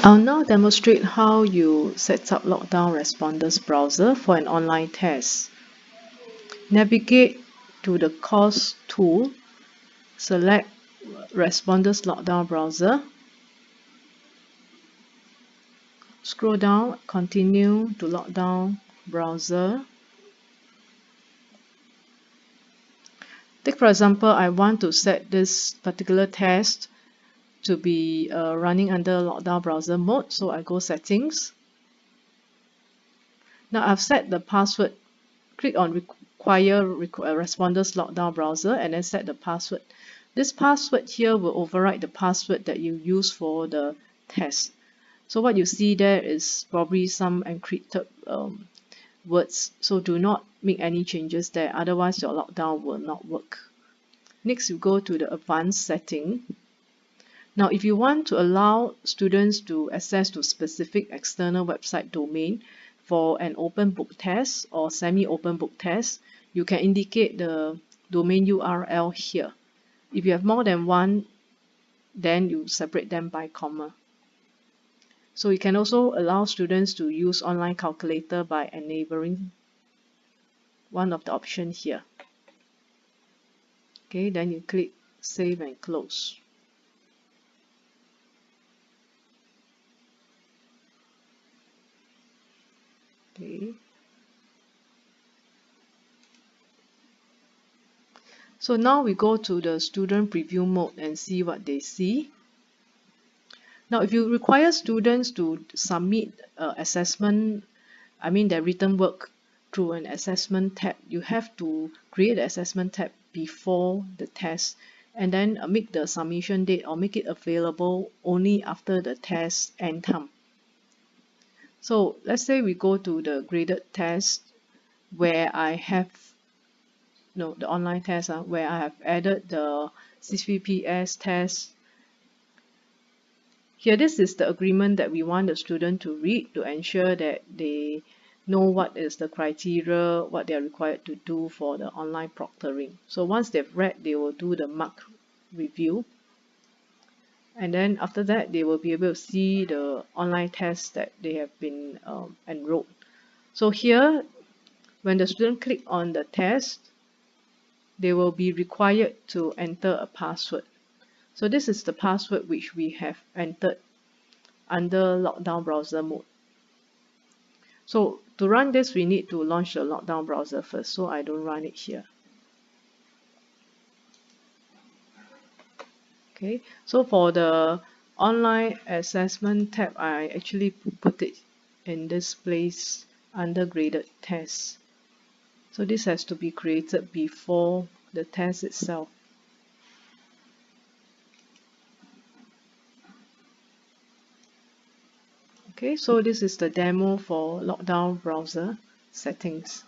I'll now demonstrate how you set up Lockdown Responders browser for an online test. Navigate to the Course tool, select Responders Lockdown Browser, scroll down, continue to Lockdown Browser. Take for example, I want to set this particular test to be running under Lockdown Browser mode, so I go Settings. Now I've set the password. Click on Require Responders Lockdown Browser and then set the password. This password here will override the password that you use for the test. So what you see there is probably some encrypted words, so do not make any changes there, otherwise your lockdown will not work. Next, you go to the advanced setting. Now if you want to allow students to access to specific external website domain for an open book test or semi-open book test, you can indicate the domain URL here. If you have more than one, then you separate them by comma. So you can also allow students to use online calculator by enabling one of the options here. Okay, then you click Save and Close. Okay. So now we go to the student preview mode and see what they see. Now, if you require students to submit assessment, their written work through an assessment tab, you have to create the assessment tab before the test and then make the submission date or make it available only after the test end time. So let's say we go to the graded test where I have the online test where I have added the CVPS test. Here, this is the agreement that we want the student to read to ensure that they know what is the criteria, what they are required to do for the online proctoring. So once they've read, they will do the mark review. And then after that, they will be able to see the online test that they have been enrolled. So here, when the student click on the test, they will be required to enter a password. So this is the password which we have entered under Lockdown Browser mode. So to run this, we need to launch the Lockdown Browser first, so I don't run it here. Okay, so for the online assessment tab, I actually put it in this place under graded tests. So this has to be created before the test itself. Okay, so this is the demo for Lockdown Browser settings.